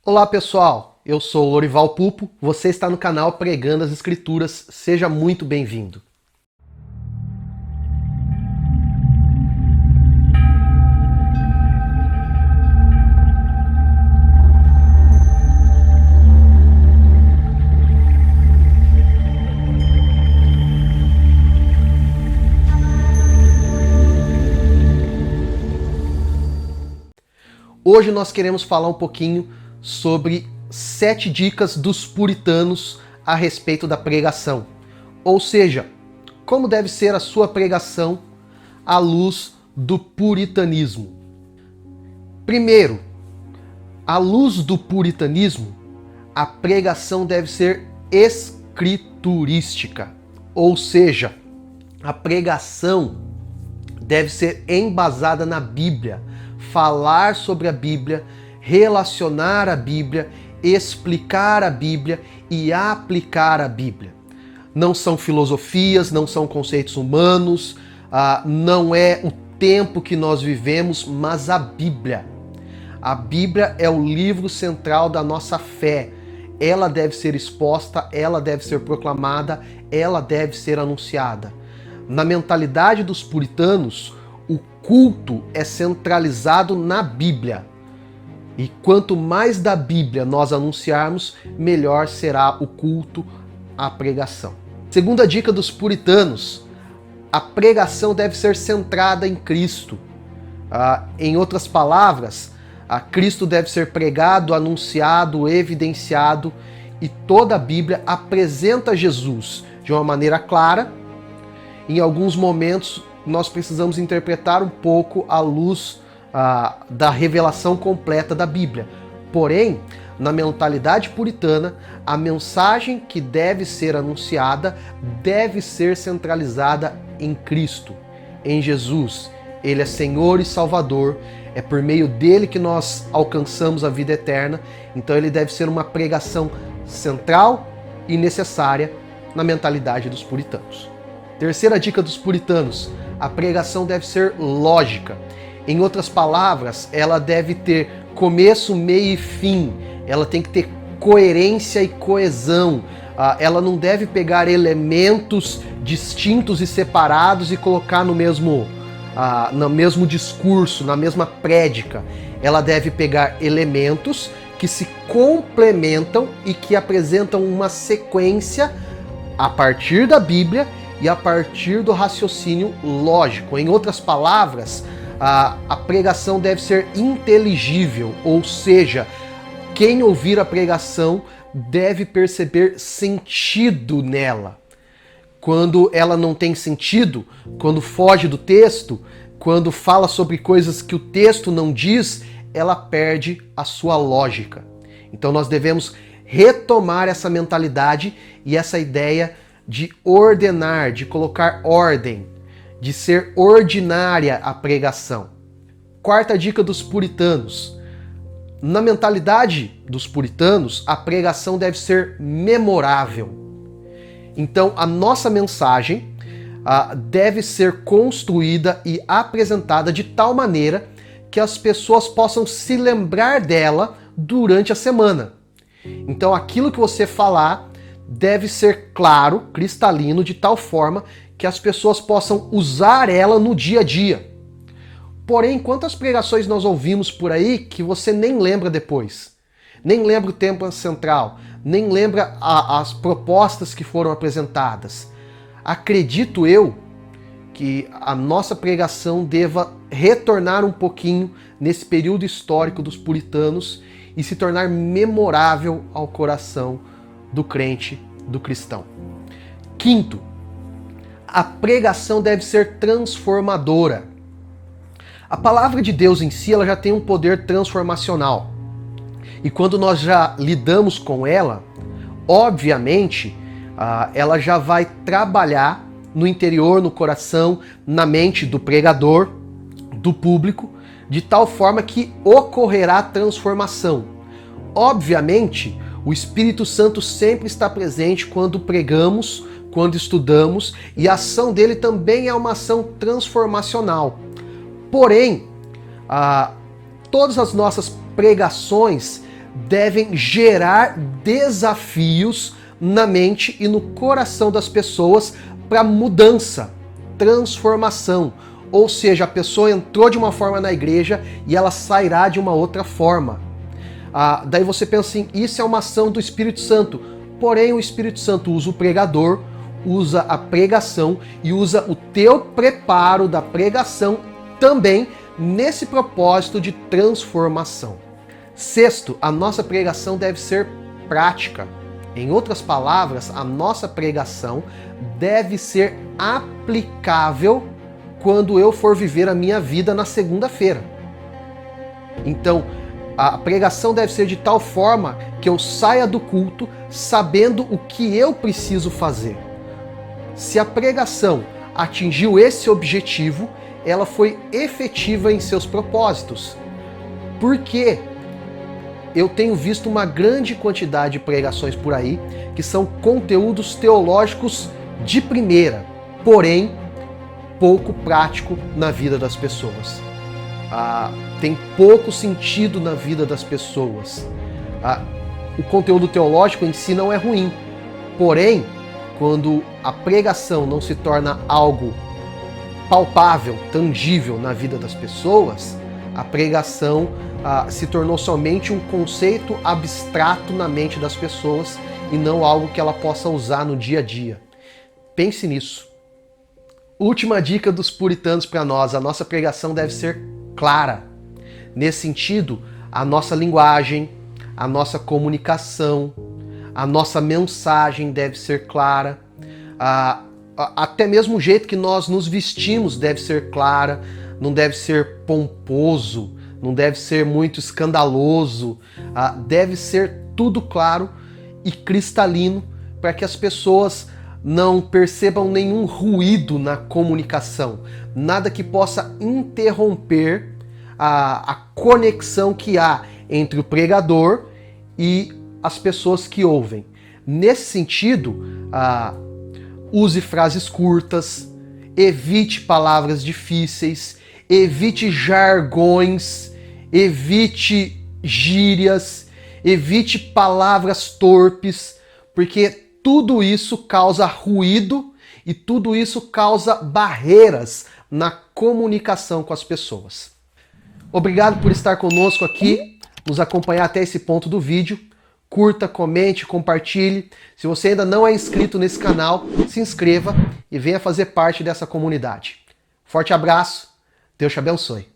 Olá pessoal, eu sou Lorival Pupo, você está no canal Pregando as Escrituras, seja muito bem-vindo. Hoje nós queremos falar um pouquinho sobre 7 dicas dos puritanos a respeito da pregação. Ou seja, como deve ser a sua pregação à luz do puritanismo. Primeiro, à luz do puritanismo, a pregação deve ser escriturística. Ou seja, a pregação deve ser embasada na Bíblia. Falar sobre a Bíblia, relacionar a Bíblia, explicar a Bíblia e aplicar a Bíblia. Não são filosofias, não são conceitos humanos, não é o tempo que nós vivemos, mas a Bíblia. A Bíblia é o livro central da nossa fé. Ela deve ser exposta, ela deve ser proclamada, ela deve ser anunciada. Na mentalidade dos puritanos, o culto é centralizado na Bíblia. E quanto mais da Bíblia nós anunciarmos, melhor será o culto, a pregação. Segunda dica dos puritanos, a pregação deve ser centrada em Cristo. Em outras palavras, Cristo deve ser pregado, anunciado, evidenciado, e toda a Bíblia apresenta Jesus de uma maneira clara. Em alguns momentos, nós precisamos interpretar um pouco à luz da revelação completa da Bíblia. Porém, na mentalidade puritana, a mensagem que deve ser anunciada deve ser centralizada em Cristo, em Jesus. Ele é Senhor e Salvador, é por meio dele que nós alcançamos a vida eterna, então ele deve ser uma pregação central e necessária na mentalidade dos puritanos. Terceira dica dos puritanos, a pregação deve ser lógica. Em outras palavras, ela deve ter começo, meio e fim. Ela tem que ter coerência e coesão. Ela não deve pegar elementos distintos e separados e colocar no mesmo discurso, na mesma prédica. Ela deve pegar elementos que se complementam e que apresentam uma sequência a partir da Bíblia e a partir do raciocínio lógico. Em outras palavras, a pregação deve ser inteligível, ou seja, quem ouvir a pregação deve perceber sentido nela. Quando ela não tem sentido, quando foge do texto, quando fala sobre coisas que o texto não diz, ela perde a sua lógica. Então nós devemos retomar essa mentalidade e essa ideia de ordenar, de colocar ordem, de ser ordinária a pregação. Quarta dica dos puritanos. Na mentalidade dos puritanos, a pregação deve ser memorável. Então, a nossa mensagem deve ser construída e apresentada de tal maneira que as pessoas possam se lembrar dela durante a semana. Então, aquilo que você falar deve ser claro, cristalino, de tal forma que as pessoas possam usar ela no dia a dia. Porém, quantas pregações nós ouvimos por aí que você nem lembra depois? Nem lembra o tema central, nem lembra as propostas que foram apresentadas. Acredito eu que a nossa pregação deva retornar um pouquinho nesse período histórico dos puritanos e se tornar memorável ao coração do crente, do cristão. Quinto, a pregação deve ser transformadora. A palavra de Deus em si, ela já tem um poder transformacional. E quando nós já lidamos com ela, obviamente, ela já vai trabalhar no interior, no coração, na mente do pregador, do público, de tal forma que ocorrerá transformação. Obviamente, o Espírito Santo sempre está presente quando pregamos, quando estudamos, e a ação dele também é uma ação transformacional. Porém, todas as nossas pregações devem gerar desafios na mente e no coração das pessoas para mudança, transformação. Ou seja, a pessoa entrou de uma forma na igreja e ela sairá de uma outra forma. Daí você pensa assim, isso é uma ação do Espírito Santo. Porém, o Espírito Santo usa o pregador, usa a pregação e usa o teu preparo da pregação também nesse propósito de transformação. Sexto, a nossa pregação deve ser prática. Em outras palavras, a nossa pregação deve ser aplicável quando eu for viver a minha vida na segunda-feira. Então, a pregação deve ser de tal forma que eu saia do culto sabendo o que eu preciso fazer. Se a pregação atingiu esse objetivo, ela foi efetiva em seus propósitos. Porque eu tenho visto uma grande quantidade de pregações por aí que são conteúdos teológicos de primeira, porém pouco prático na vida das pessoas. Tem pouco sentido na vida das pessoas. O conteúdo teológico em si não é ruim, porém, quando a pregação não se torna algo palpável, tangível na vida das pessoas, a pregação se tornou somente um conceito abstrato na mente das pessoas e não algo que ela possa usar no dia a dia. Pense nisso. Última dica dos puritanos para nós: a nossa pregação deve ser clara. Nesse sentido, a nossa linguagem, a nossa comunicação, a nossa mensagem deve ser clara, até mesmo o jeito que nós nos vestimos deve ser clara, não deve ser pomposo, não deve ser muito escandaloso, deve ser tudo claro e cristalino para que as pessoas não percebam nenhum ruído na comunicação, nada que possa interromper a conexão que há entre o pregador e as pessoas que ouvem. Nesse sentido, use frases curtas, evite palavras difíceis, evite jargões, evite gírias, evite palavras torpes, porque tudo isso causa ruído e tudo isso causa barreiras na comunicação com as pessoas. Obrigado por estar conosco aqui, nos acompanhar até esse ponto do vídeo. Curta, comente, compartilhe. Se você ainda não é inscrito nesse canal, se inscreva e venha fazer parte dessa comunidade. Forte abraço, Deus te abençoe.